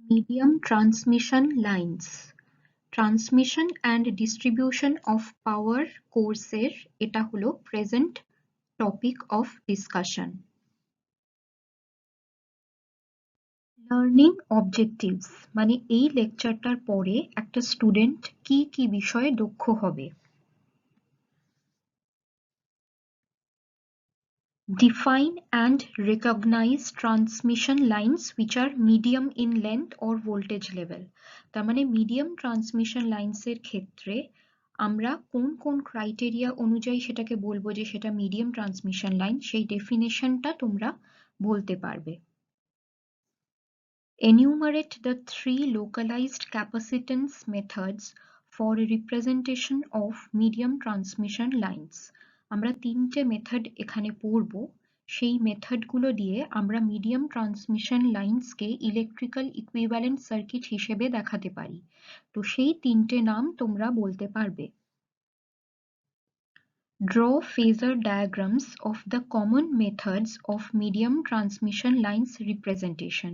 Medium transmission lines. Transmission and distribution of power কোর্সের এটা হলো present topic of discussion. Learning objectives মানে এই লেকচারটার পরে একটা স্টুডেন্ট কি কি বিষয়ে দক্ষ হবে। Define and recognize transmission lines which are medium in length or voltage level. তার মানে medium transmission lines এর ক্ষেত্রে আমরা কোন কোন ক্রাইটেরিয়া অনুযায়ী সেটাকে বলবো যে সেটা মিডিয়াম ট্রান্সমিশন লাইন, সেই ডেফিনেশনটা তোমরা বলতে পারবে। Enumerate the three localized capacitance methods for representation of medium transmission lines. আমরা তিনটে মেথড এখানে পড়ব, সেই মেথডগুলো দিয়ে আমরা মিডিয়াম ট্রান্সমিশন লাইন্সকে ইলেকট্রিক্যাল ইকুইভ্যালেন্ট সার্কিট হিসেবে দেখাতে পারি। তো সেই তিনটে নাম তোমরা বলতে পারবে। Draw phasor diagrams of the common methods of medium transmission lines representation.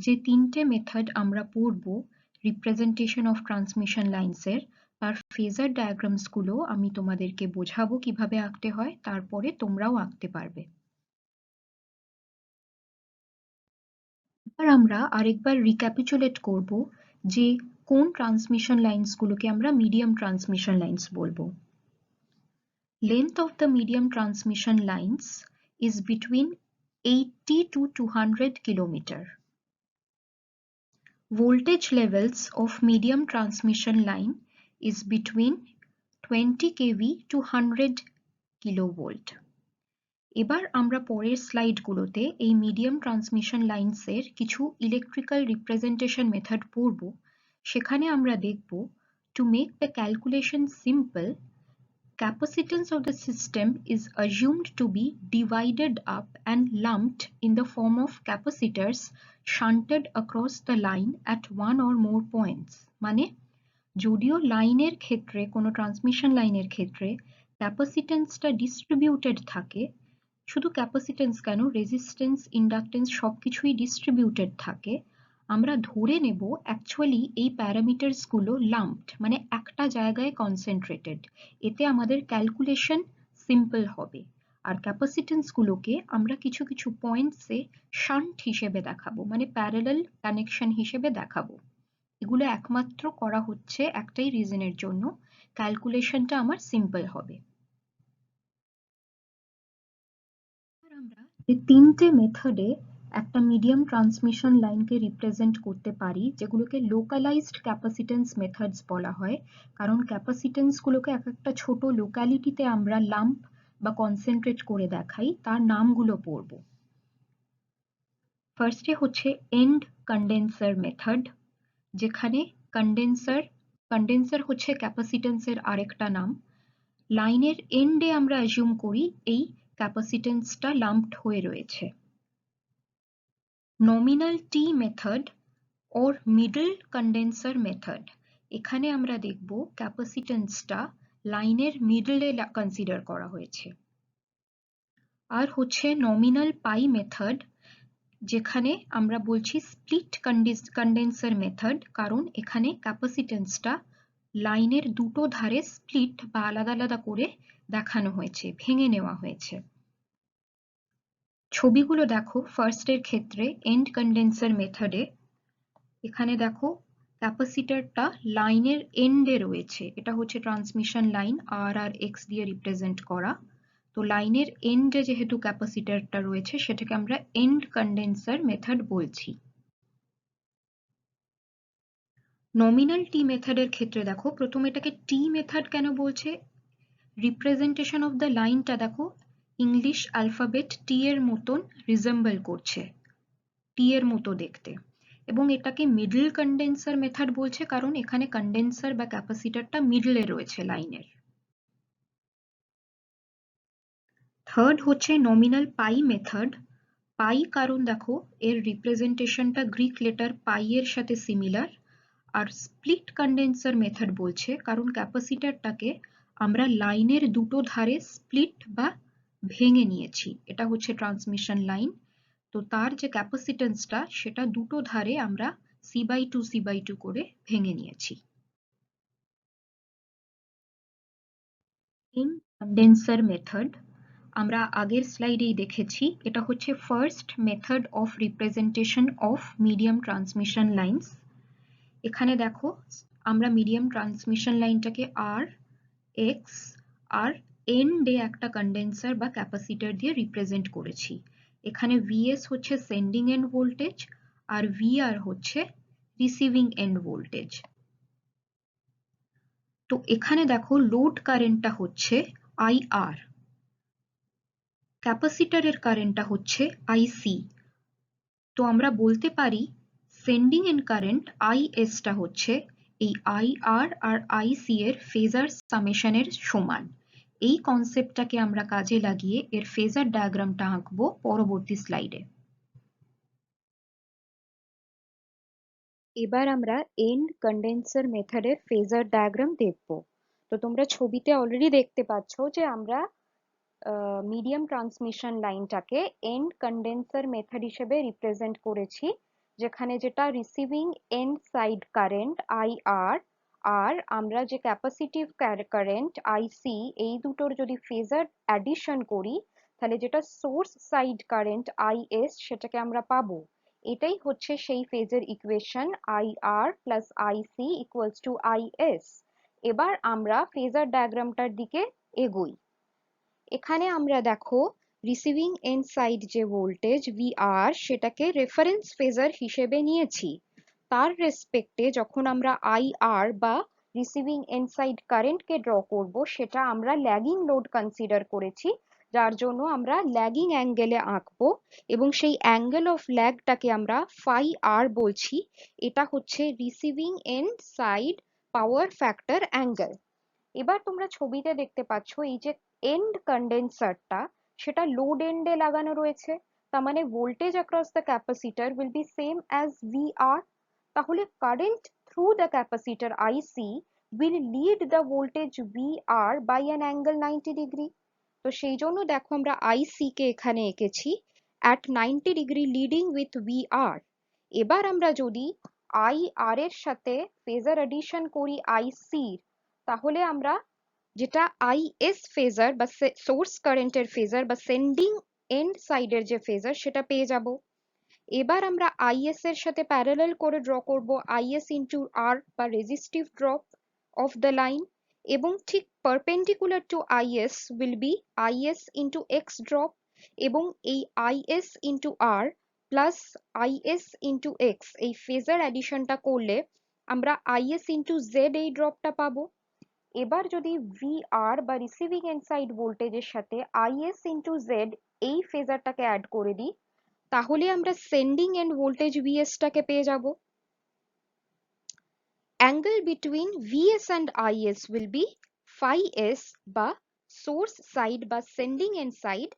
যে তিনটে মেথড আমরা পড়ব রিপ্রেজেন্টেশন অফ ট্রান্সমিশন লাইন্সের, তার ফেজার ডায়াগ্রামস গুলো আমি তোমাদেরকে বোঝাবো কিভাবে আঁকতে হয়, তারপরে তোমরাও আঁকতে পারবে। এবার আমরা আরেকবার রিক্যাপিচুলেট করব যে কোন ট্রান্সমিশন লাইন্স গুলোকে আমরা মিডিয়াম ট্রান্সমিশন লাইন্স বলবো। Length of the medium transmission lines is between 80 to 200 km. Voltage levels of medium transmission line is between 20 kV to 100 kilovolt. এবার আমরা পরের স্লাইডগুলোতে এই মিডিয়াম ট্রান্সমিশন লাইন্সের কিছু ইলেকট্রিক্যাল রিপ্রেজেন্টেশন মেথড পড়ব। সেখানে আমরা দেখব to make the calculation simple, capacitance of the system is assumed to be divided up and lumped in the form of capacitors shunted across the line at one or more points. মানে যদিও লাইনের ক্ষেত্রে, কোনো transmission লাইনের ক্ষেত্রে ক্যাপাসিটেন্সটা distributed থাকে, শুধু capacitance কেন, রেজিস্ট্যান্স, ইন্ডাকটেন্স সবকিছুই ডিস্ট্রিবিউটেড থাকে, আমরা ধরে নেব অ্যাকচুয়ালি এই প্যারামিটারস গুলো লাম্পড মানে একটা জায়গায় কনসেন্ট্রেটেড। এতে আমাদের ক্যালকুলেশন সিম্পল হবে। আর ক্যাপাসিটেন্স গুলোকে আমরা কিছু কিছু পয়েন্টসে শান্ট হিসেবে দেখাবো, মানে প্যারালাল কানেকশন হিসেবে দেখাবো। এগুলো একমাত্র করা হচ্ছে একটাই রিজনের জন্য, ক্যালকুলেশনটা আমার সিম্পল হবে। আমরা এই তিনটে মেথডে একটা মিডিয়াম ট্রান্সমিশন লাইনকে রিপ্রেজেন্ট করতে পারি, যেগুলোকে লোকালাইজড ক্যাপাসিটেন্স মেথডস বলা হয়, কারণ ক্যাপাসিটেন্স গুলোকে এক একটা ছোট লোকালিটিতে আমরা লাম্প বা কনসেন্ট্রেট করে দেখাই, তার নামগুলো পড়ব। ফার্স্টে হচ্ছে এন্ড কন্ডেন্সার মেথড, যেখানে কন্ডেন্সার হচ্ছে ক্যাপাসিটেন্সের আরেকটা নাম। লাইনের এন্ডে আমরা অ্যাজিউম করি এই ক্যাপাসিটেন্সটা লাম্পড হয়ে রয়েছে। নমিনাল টি মেথড ওর মিডল কন্ডেন্সার মেথড, এখানে আমরা দেখব ক্যাপাসিটেন্সটা লাইনের মিডলে কনসিডার করা হয়েছে। আর হচ্ছে নমিনাল পাই মেথড, যেখানে আমরা বলছি স্প্লিট কন্ডেন্সার মেথড, কারণ এখানে ক্যাপাসিটেন্সটা লাইনের দুটো ধারে স্প্লিট বা আলাদা আলাদা করে দেখানো হয়েছে, ভেঙে নেওয়া হয়েছে। ছবিগুলো দেখো ফার্স্টের ক্ষেত্রে এন্ড কন্ডেন্সার মেথডে, এখানে দেখো ক্যাপাসিটরটা লাইনের এন্ডে রয়েছে, এটা হচ্ছে ট্রান্সমিশন লাইন আর আর এক্স দিয়ে রিপ্রেজেন্ট করা। তো লাইনের এন্ডে যেহেতু ক্যাপাসিটরটা রয়েছে, সেটাকে আমরা এন্ড কন্ডেন্সার মেথড বলছি। নমিনাল টি মেথডের ক্ষেত্রে দেখো প্রথমে এটাকে টি মেথড কেন বলছে, রিপ্রেজেন্টেশন অফ দ্য লাইনটা দেখো ইংলিশ অ্যালফাবেট টি এর মতন রিজেম্বল করছে, টি এর মতো দেখতে, এবং এটাকে মিডল কন্ডেন্সার মেথড বলছে কারণ এখানে কন্ডেন্সার বা ক্যাপাসিটরটা মিডলে রয়েছে লাইনের। থার্ড হচ্ছে নমিনাল পাই মেথড। পাই কারণ দেখো এর রিপ্রেজেন্টেশনটা গ্রিক লেটার পাই এর সাথে সিমিলার। আর স্প্লিট কন্ডেন্সার মেথড বলছে কারণ ক্যাপাসিটরটাকে আমরা লাইনের দুটো ধারে স্প্লিট বা ভেঙে নিয়েছি, এটা হচ্ছে ট্রান্সমিশন লাইন, তো তার যে ক্যাপাসিটেন্সটা সেটা দুটো ধারে আমরা C/2 করে ভেঙে নিয়েছি। ইন কন্ডেন্সার মেথড আমরা আগের স্লাইডেই দেখেছি, এটা হচ্ছে first method of representation of medium transmission lines. এখানে দেখো আমরা মিডিয়াম ট্রান্সমিশন লাইনটাকে আর এক্স আর এন্ডে একটা কন্ডেন্সার বা ক্যাপাসিটর দিয়ে রিপ্রেজেন্ট করেছি। এখানে ভিএস হচ্ছে সেন্ডিং এন্ড ভোল্টেজ আর ভিআর হচ্ছে রিসিভিং এন্ড ভোল্টেজ। তো এখানে দেখো লোড কারেন্টটা হচ্ছে আইআর, ক্যাপাসিটরের কারেন্টটা হচ্ছে আইসি। তো আমরা বলতে পারি সেন্ডিং এন্ড কারেন্ট আইএস টা হচ্ছে এই আইআর আর আইসি এর ফেজার সামেশনের সমান। এই কনসেপ্টটাকে আমরা কাজে লাগিয়ে এর ফেজার ডায়াগ্রামটা আঁকবো পরবর্তী স্লাইডে। এবার আমরা এন্ড কন্ডেন্সার মেথডের ফেজার ডায়াগ্রাম দেখব। তো তোমরা ছবিতে অলরেডি দেখতে পাচ্ছ যে আমরা মিডিয়াম ট্রান্সমিশন লাইনটাকে এন্ড কন্ডেন্সার মেথড হিসেবে রিপ্রেজেন্ট করেছি, যেখানে যেটা receiving end side current IR আর আমরা যে ক্যাপাসিটিভ কারেন্ট আইসি, এই দুটোর যদি ফেজার অ্যাডিশন করি তাহলে যেটা সোর্স সাইড কারেন্ট আইএস সেটাকে আমরা পাবো। এটাই হচ্ছে সেই phasor equation IR plus IC equals to is. এবার আমরা ফেজার ডায়াগ্রামটার দিকে এগোই। এখানে আমরা দেখো রিসিভিং এন্ড সাইড যে ভোল্টেজ ভিআর সেটাকে রেফারেন্স ফেজার হিসেবে নিয়েছি। তার রেসপেক্টে যখন আমরা আইআর বা রিসিভিং এন্ড সাইড কারেন্টকে ড্র করব সেটা আমরা ল্যাগিং লোড কনসিডার করেছি, যার জন্য আমরা ল্যাগিং অ্যাঙ্গেলে আঁকবো এবং সেই অ্যাঙ্গেল অফ ল্যাগটাকে আমরা ফাই আর বলছি। এটা হচ্ছে receiving end side power factor angle. এবার তোমরা ছবিতে দেখতে পাচ্ছ এই যে এন্ড কন্ডেন্সারটা সেটা লোড এন্ডে লাগানো রয়েছে, তার মানে voltage across the capacitor will be same as VR. তাহলে current through the capacitor IC will lead the voltage VR by an angle 90 degree. তো সেই জন্য দেখো আমরা আইসি কে এখানে এঁকেছি at 90 degree leading with VR. এবার আমরা যদি আইআর এর সাথে ফেজার এডিশন করি আইসির, তাহলে আমরা যেটা আইএস ফেজার বা সোর্স কারেন্টের ফেজার বা সেন্ডিং এন্ড সাইডের যে ফেজার সেটা পেয়ে যাব। এবার আমরা আইএস এর সাথে প্যারালাল করে ড্র করব আইএস ইন্টু আর বা resistive drop of the line, এবং ঠিক perpendicular to IS will be IS into X drop, এবং এই IS into R plus IS into X এই ফেজার অ্যাডিশনটা করলে আমরা আইএস ইন্টু জেড এই ড্রপটা পাবো। এবার যদি ভিআর বা রিসিভিং এন্ড সাইড ভোল্টেজের সাথে আইএস ইন্টু জেড এই ফেজারটাকে অ্যাড করে দিই, তাহলে আমরা সেন্ডিং এন্ড ভোল্টেজ ভিএস টাকে পেয়ে যাব। Angle between VS and IS will be phi S বা সোর্স সাইড বা sending end side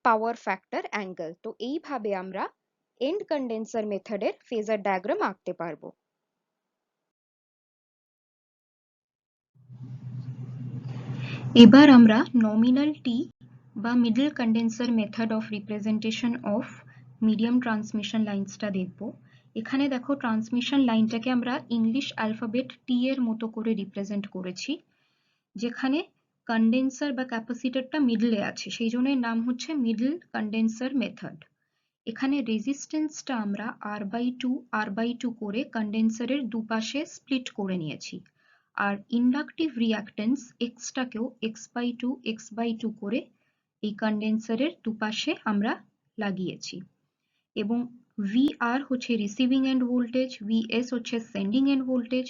power factor angle. তো এইভাবে আমরা এন্ড কন্ডেন্সার মেথডের ফেজার ডায়াগ্রাম আঁকতে পারবো। এবার আমরা নমিনাল টি বা middle condenser method of representation of medium transmission লাইন্সটা দেখব। এখানে দেখো ট্রান্সমিশন লাইনটাকে আমরা ইংলিশ অ্যালফাবেট টি এর মতো করে রিপ্রেজেন্ট করেছি, যেখানে কন্ডেন্সার বা ক্যাপাসিটরটা মিডলে আছে, সেই জন্য এর নাম হচ্ছে মিডল কন্ডেন্সার মেথড। এখানে রেজিস্ট্যান্সটা আমরা R/2 করে কন্ডেন্সারের দুপাশে স্প্লিট করে নিয়েছি, আর ইন্ডাকটিভ রিঅ্যাক্ট্যান্স এক্সটাকেও x/2 করে এই কন্ডেন্সারের দুপাশে আমরা লাগিয়েছি। এবং VR হচ্ছে রিসিভিং এন্ড ভোল্টেজ, VS হচ্ছে সেন্ডিং এন্ড ভোল্টেজ,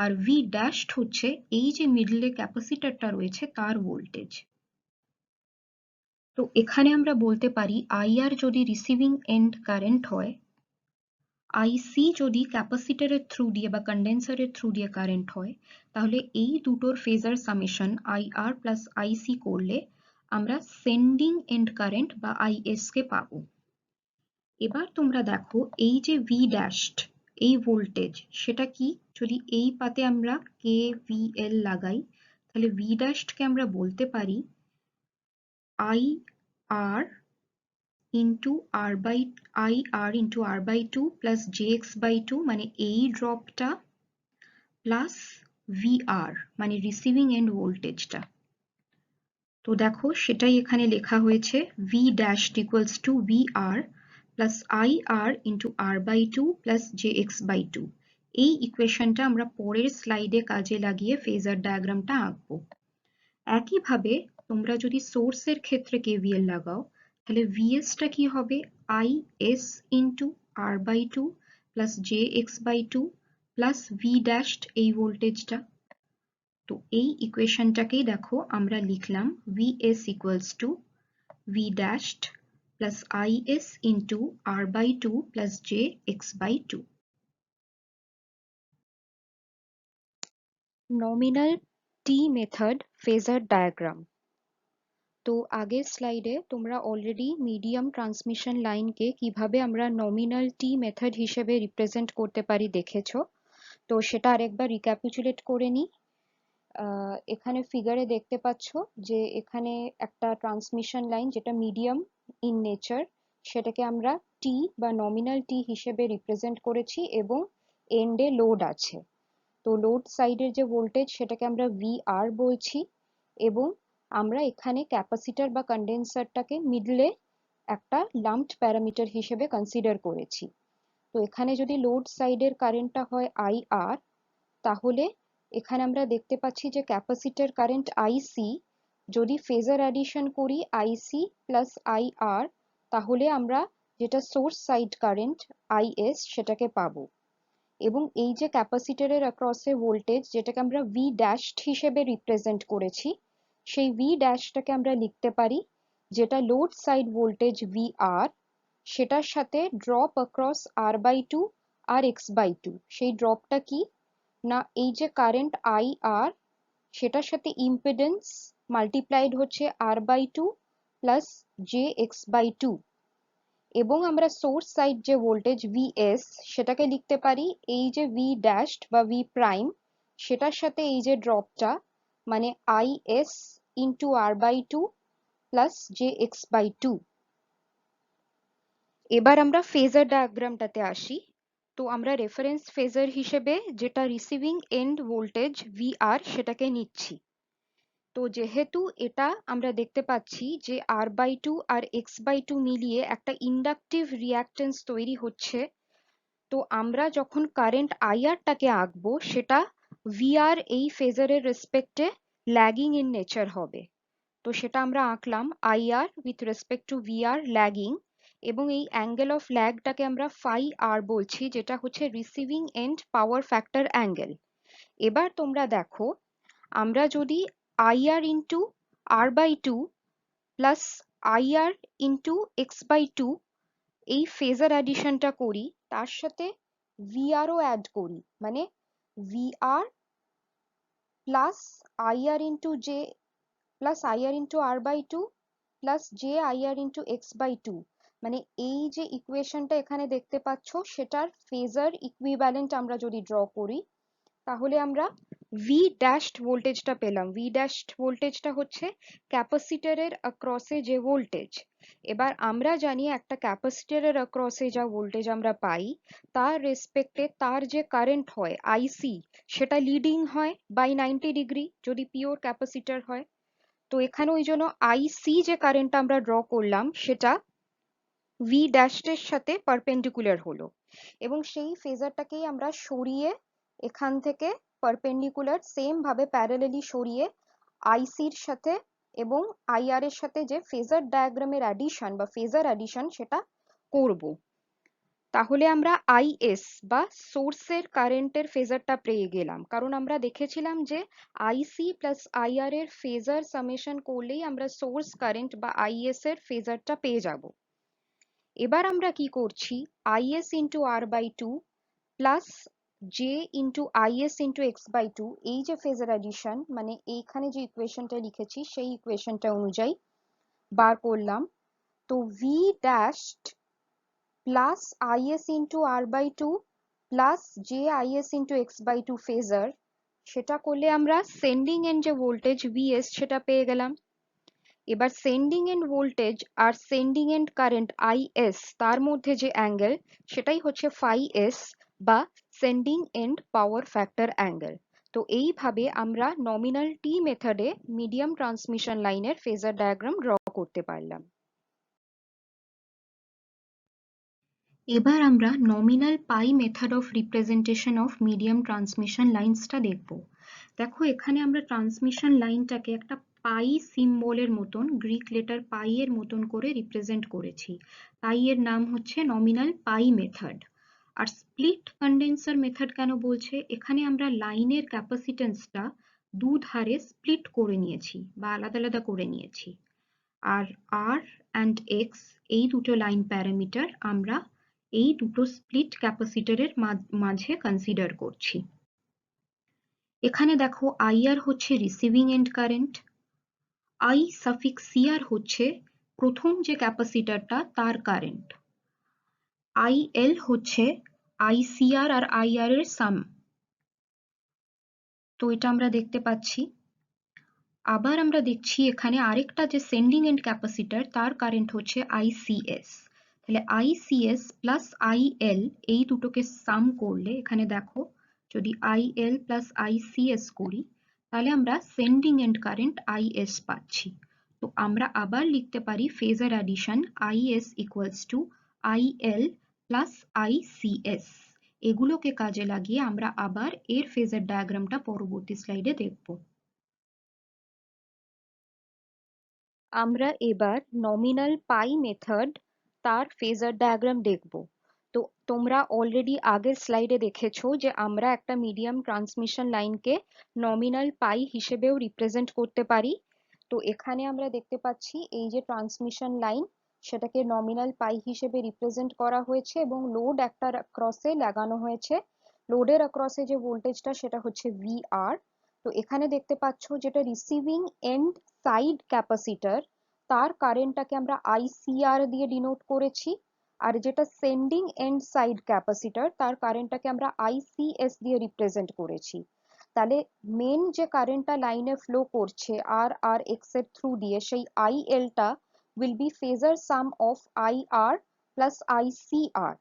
আর V ড্যাশড হচ্ছে এই যে মিডলে ক্যাপাসিটরটা রয়েছে তার ভোল্টেজ। তো এখানে আমরা বলতে পারি IR যদি রিসিভিং এন্ড কারেন্ট হয়, IC যদি ক্যাপাসিটরের থ্রু দিয়ে বা কন্ডেন্সারের থ্রু দিয়ে কারেন্ট হয়, তাহলে এই দুটোর phasor summation IR plus IC করলে আমরা সেন্ডিং এন্ড কারেন্ট বা IS কে পাবো। এবার তোমরা দেখো এই যে V ড্যাশড এই ভোল্টেজ সেটা কি, যদি এই পাতে আমরা KVL লাগাই তাহলে V ড্যাশড কে আমরা বলতে পারি IR into R by I R into R by two plus J X by two, মানে এই ড্রপটা, প্লাস ভি আর মানে রিসিভিং এন্ড ভোল্টেজটা। তো দেখো সেটাই এখানে লেখা হয়েছে, V dash equals to V R plus I R into R by two plus J X by two. এই ইকুয়েশনটা আমরা পরের স্লাইডে কাজে লাগিয়ে ফেজার ডায়াগ্রামটা আঁকবো। একইভাবে তোমরা যদি সোর্সের ক্ষেত্রে কেভিএল লাগাও, তাহলে ভিএসটা কি হবে, I S into R by two plus J X by two plus V dash এই ভোল্টেজটা। তো এই ইকুয়েশনটাকেই দেখো আমরা লিখলাম VS equals to V dash plus I S into R by two plus J X by two. Nominal T method phasor diagram. তো আগের স্লাইডে তোমরা অলরেডি মিডিয়াম ট্রান্সমিশন লাইনকে কিভাবে আমরা নমিনাল টি মেথড হিসেবে রিপ্রেজেন্ট করতে পারি দেখেছো। তো সেটা আরেকবার রিক্যাপিচুলেট করে নিই। এখানে ফিগারে দেখতে পাচ্ছ যে এখানে একটা ট্রান্সমিশন লাইন যেটা মিডিয়াম ইন নেচার, সেটাকে আমরা টি বা নমিনাল টি হিসেবে রিপ্রেজেন্ট করেছি এবং এন্ডে লোড আছে। তো লোড সাইডের যে ভোল্টেজ সেটাকে আমরা ভি আর বলছি এবং আমরা এখানে ক্যাপাসিটর বা কন্ডেন্সারটাকে মিডলে একটা লাম্পড প্যারামিটার হিসেবে কনসিডার করেছি। তো এখানে যদি লোড সাইডের কারেন্টটা হয় আই আর, তাহলে এখানে আমরা দেখতে পাচ্ছি যে ক্যাপাসিটর কারেন্ট আইসি, যদি ফেজার অ্যাডিশন করি আইসি প্লাস আই আর, তাহলে আমরা যেটা সোর্স সাইড কারেন্ট আইএস সেটাকে পাবো। এবং এই যে ক্যাপাসিটরের অ্যাক্রসে ভোল্টেজ যেটাকে আমরা ভি ড্যাশ হিসেবে রিপ্রেজেন্ট করেছি, সেই ভি ড্যাশটাকে আমরা লিখতে পারি যেটা load side voltage V R, সেটার সাথে drop across R by two আর এক্স বাই টু। সেই ড্রপটা কি না, এই যে কারেন্ট আই আর সেটার সাথে ইম্পিডেন্স মাল্টিপ্লাইড হচ্ছে R by two plus J X by two. এবং আমরা সোর্স সাইড যে ভোল্টেজ ভিএস সেটাকে লিখতে পারি এই যে ভি ড্যাশ বা ভি প্রাইম, সেটার সাথে এই যে ড্রপটা মানে I S into R by two plus J X by two. এবার আমরা ফেজার ডায়াগ্রামটাতে আসি। তো আমরা রেফারেন্স ফেজার হিসেবে যেটা receiving end voltage V R সেটাকে নিচ্ছি। তো যেহেতু এটা আমরা দেখতে পাচ্ছি যে আর বাই টু আর এক্স বাই টু মিলিয়ে একটা ইন্ডাকটিভ রিঅ্যাক্টেন্স তৈরি হচ্ছে, তো আমরা যখন কারেন্ট আইআরটাকে আঁকবো সেটা ভিআর এই ফেজারের রেসপেক্টে ল্যাগিং ইন নেচার হবে। তো সেটা আমরা আঁকলাম IR with respect to VR lagging, এবং এই অ্যাঙ্গেল অফ ল্যাগটাকে আমরা ফাই আর বলছি, যেটা হচ্ছে receiving end power factor angle. এবার তোমরা দেখো, আমরা যদি IR into R by two plus IR into X by two এই ফেজার অ্যাডিশনটা করি, তার সাথে ভিআরও অ্যাড করি, মানে VR plus IR into J plus IR into R by two plus J IR into X by two, মানে এই যে ইকুয়েশনটা এখানে দেখতে পাচ্ছ সেটার ফেজার ইকুইভ্যালেন্ট আমরা যদি ড্র করি, তাহলে আমরা ভি ড্যাশড ভোল্টেজটা পেলাম। ভি ড্যাশড ভোল্টেজটা হচ্ছে ক্যাপাসিটরের অ্যাক্রসে যে ভোল্টেজ। এবার আমরা জানি একটা ক্যাপাসিটরের অ্যাক্রসে যা ভোল্টেজ আমরা পাই তার রেসপেক্টে তার যে কারেন্ট হয় আইসি, সেটা লিডিং হয় বাই 90 ডিগ্রি যদি পিওর ক্যাপাসিটর হয়। তো এখানে ওই জন্য আইসি যে কারেন্টটা আমরা ড্র করলাম সেটা ভি ড্যাশের সাথে পারপেন্ডিকুলার হলো, এবং সেই ফেজারটাকেই আমরা সরিয়ে এখান থেকে পারপেন্ডিকুলার সেম ভাবে প্যারালালি সরিয়ে আইসির সাথে এবং আইআর এর সাথে যে ফেজার ডায়াগ্রামের অ্যাডিশন বা ফেজার অ্যাডিশন সেটা করব। তাহলে আমরা আইএস বা সোর্সের কারেন্টের ফেজারটা পেয়ে গেলাম, কারণ আমরা দেখেছিলাম যে আইসি প্লাস আইআর এর ফেজার সামেশন করলেই আমরা সোর্স কারেন্ট বা আইএস এর ফেজারটা পেয়ে যাব। এবার আমরা কি করছি, IS into R by two plus J into IS into X by two, এই যে ফেজার অ্যাডিশন মানে এইখানে যে ইকুয়েশনটা লিখেছি সেই ইকুয়েশনটা অনুযায়ী বার করলাম। তো V dashed plus IS into R by two plus J IS into X by two phasor, সেটা করলে আমরা সেন্ডিং এন্ড যে ভোল্টেজ ভিএস সেটা পেয়ে গেলাম। এবার সেন্ডিং এন্ড ভোল্টেজ আর সেন্ডিং এন্ড কারেন্ট আইএস তার মধ্যে যে অ্যাঙ্গেল সেটাই হচ্ছে ফাই এস বা sending end power factor angle. তো এইভাবে আমরা নমিনাল টি মেথডে মিডিয়াম ট্রান্সমিশন লাইনের ফেজার ডায়াগ্রাম ড্র করতে পারলাম। এবার আমরা nominal pi method of representation of medium transmission লাইনসটা দেখব। দেখো এখানে আমরা ট্রান্সমিশন লাইনটাকে একটা পাই সিম্বলের মতন, গ্রিক লেটার পাই এর মতন করে রিপ্রেজেন্ট করেছি, তাই এর নাম হচ্ছে নমিনাল পাই মেথড। আর স্প্লিট কন্ডেন্সার মেথড কেন বলছে, এখানে আমরা লাইনের ক্যাপাসিটেন্সটা দুধারে স্প্লিট করে নিয়েছি বা আলাদা আলাদা করে নিয়েছি, আর আর অ্যান্ড এক্স এই দুটো লাইন প্যারামিটার আমরা এই দুটো স্প্লিট ক্যাপাসিটরের মাঝে কনসিডার করছি। এখানে দেখো আইআর হচ্ছে receiving and current, I suffix CR হচ্ছে প্রথম যে ক্যাপাসিটরটা তার কারেন্ট, আইএল হচ্ছে আইসিআর আর আইআর এর সাম। তো এটা আমরা দেখতে পাচ্ছি। আবার আমরা দেখছি এখানে আরেকটা যে সেন্ডিং এন্ড ক্যাপাসিটর তার কারেন্ট হচ্ছে আইসিএস। তাহলে আইসিএস প্লাস আইএল এই দুটোকে সাম করলে এখানে দেখো যদি আইএল প্লাস আইসিএস করি তাহলে আমরা সেন্ডিং এন্ড কারেন্ট আইএস পাচ্ছি। তো আমরা আবার লিখতে পারি phasor addition IS equals to IL plus ICS. এগুলোকে কাজে লাগিয়ে আমরা আবার এর ফেজার ডায়াগ্রামটা পরবর্তী স্লাইডে দেখব। আমরা এবার নমিনাল পাই মেথড তার ফেজার ডায়াগ্রাম দেখব। তো তোমরা অলরেডি আগের স্লাইডে দেখেছো যে আমরা একটা মিডিয়াম ট্রান্সমিশন লাইনকে নমিনাল পাই হিসেবেও রিপ্রেজেন্ট করতে পারি। তো এখানে আমরা দেখতে পাচ্ছি এই যে ট্রান্সমিশন লাইন সেটাকে নমিনাল পাই হিসেবে রিপ্রেজেন্ট করা হয়েছে এবং লোড একটা ক্রসে লাগানো হয়েছে। লোডের অ্যাক্রসে যে ভোল্টেজটা সেটা হচ্ছে ভিআর। তো এখানে দেখতে পাচ্ছ যেটা রিসিভিং এন্ড সাইড ক্যাপাসিটর তার কারেন্টটাকে আমরা আইসিআর দিয়ে ডিনোট করেছি, আর যেটা সেন্ডিং এন্ড সাইড ক্যাপাসিটর তার কারেন্টটাকে আমরা আইসিএস দিয়ে রিপ্রেজেন্ট করেছি। তাহলে মেন যে কারেন্টটা লাইনে ফ্লো করছে আর আর এক্স এর থ্রু দিয়ে সেই আইএলটা will be phasor sum of IR plus ICR,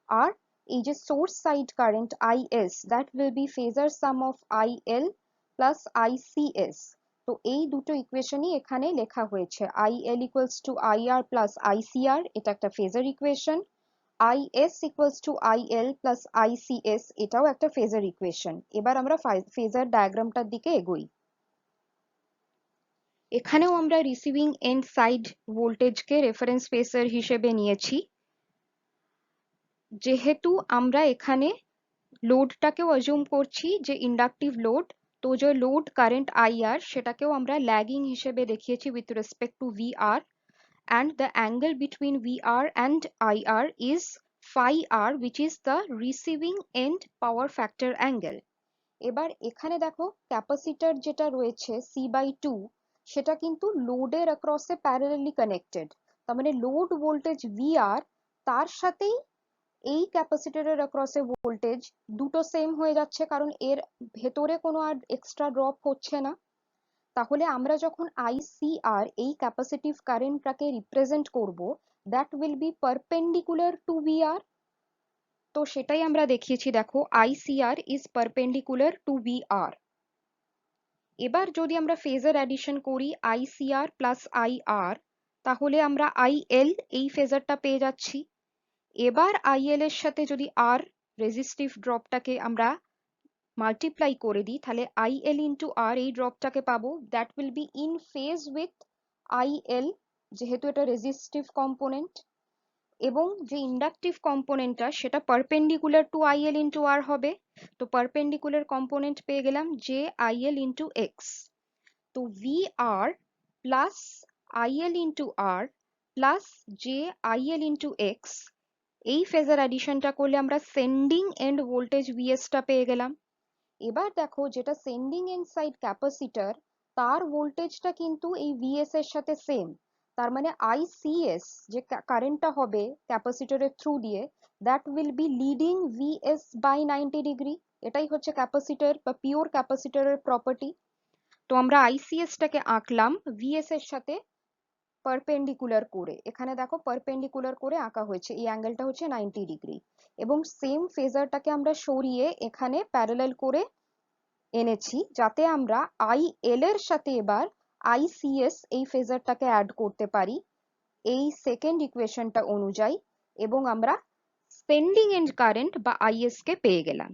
আর এই যে source side current IS that will be phasor sum of IL plus ICS. তো এই দুটো ইকুয়েশনই এখানে লেখা হয়েছে, IL equals to IR plus ICR এটা একটা phasor equation, IS equals to IL plus ICS এটাও একটা ফেজার ইকুয়েশন। এবার আমরা ফেজার ডায়াগ্রামটার দিকে এগোই। এখানেও আমরা রিসিভিং এন্ড সাইড ভোল্টেজকে রেফারেন্স ফেজার হিসেবে নিয়েছি। যেহেতু আমরা এখানে লোডটাকেও অ্যাজিউম করছি যে ইন্ডাকটিভ লোড, তো যে লোড কারেন্ট আইআর সেটাকেও আমরা ল্যাগিং হিসেবে দেখিয়েছি with respect to VR, and the angle between VR and IR is phi R, which is the receiving end power factor angle. এবার এখানে দেখো ক্যাপাসিটর যেটা রয়েছে C/2 সেটা কিন্তু লোডের অ্যাক্রসে প্যারালালি কানেক্টেড, তার মানে লোড ভোল্টেজ VR তার সাথেই এই ক্যাপাসিটরের অ্যাক্রসে ভোল্টেজ দুটো সেম হয়ে যাচ্ছে, কারণ এর ভেতরে কোনো আর এক্সট্রা ড্রপ হচ্ছে না। তাহলে আমরা যখন আইসিআর এই ক্যাপাসিটিভ কারেন্টটাকে রিপ্রেজেন্ট করব that will B perpendicular to VR. তো সেটাই আমরা দেখিয়েছি, দেখো ICR is perpendicular to VR. এবার যদি আমরা ফেজার অ্যাডিশন করি আইসিআর প্লাস আইআর তাহলে আমরা আইএল এই ফেজারটা পেয়ে যাচ্ছি। এবার আইএল এর সাথে যদি আর রেজিস্টিভ ড্রপটাকে আমরা মাল্টিপ্লাই করে দিই তাহলে আইএল ইন্টু আর এই ড্রপটাকে পাবো, that will be in phase with IL যেহেতু এটা রেজিস্টিভ কম্পোনেন্ট, এবং যে ইন্ডাকটিভ কম্পোনেন্টটা সেটা perpendicular to IL into R হবে। তো পারপেন্ডিকুলার কম্পোনেন্ট পেয়ে গেলাম যে আইএল ইন্টু এক্স। তো V R plus IL into R plus যে আইএল ইন্টু এক্স এই ফেজার অ্যাডিশনটা করলে আমরা সেন্ডিং এন্ড ভোল্টেজ ভিএসটা পেয়ে গেলাম। এবার দেখো যেটা সেন্ডিং এন্ড সাইড ক্যাপাসিটর তার ভোল্টেজটা কিন্তু এই ভিএস এর সাথে সেম, তার মানে আইসিএস যে কারেন্টটা হবে ক্যাপাসিটরের থ্রু দিয়ে that will be leading VS by 90 degree. এটাই হচ্ছে ক্যাপাসিটর বা পিওর ক্যাপাসিটরের প্রপার্টি। তো আমরা আইসিএস টাকে আঁকলাম ভিএস এর সাথে পারপেন্ডিকুলার করে, এখানে দেখো পারপেন্ডিকুলার করে আঁকা হয়েছে, এই অ্যাঙ্গেলটা হচ্ছে 90 ডিগ্রি, এবং সেম ফেজারটাকে আমরা সরিয়ে এখানে প্যারালাল করে এনেছি যাতে আমরা IL এর সাথে এবার ICS এই ফেজারটাকে অ্যাড করতে পারি এই সেকেন্ড ইকুয়েশনটা অনুযায়ী, এবং আমরা সেন্ডিং এন্ড কারেন্ট বা IS কে পেয়ে গেলাম।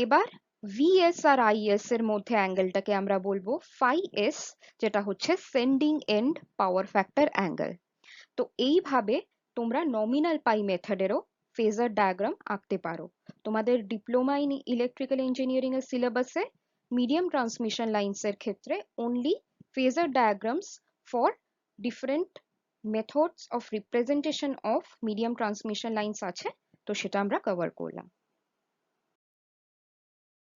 এবার VS আর IS এর মধ্যে অ্যাঙ্গেলটাকে আমরা বলবো phi S, যেটা হচ্ছে sending end power factor angle. তো এইভাবে তোমরা নমিনাল পাই মেথডেরও ফেজার ডায়াগ্রাম আঁকতে পারো। তোমাদের ডিপ্লোমা ইন ইলেকট্রিক্যাল ইঞ্জিনিয়ারিং এর সিলেবাসে মিডিয়াম ট্রান্সমিশন লাইনস এর ক্ষেত্রে only phasor diagrams for different methods of representation of medium transmission lines আছে, তো সেটা আমরা কভার করলাম।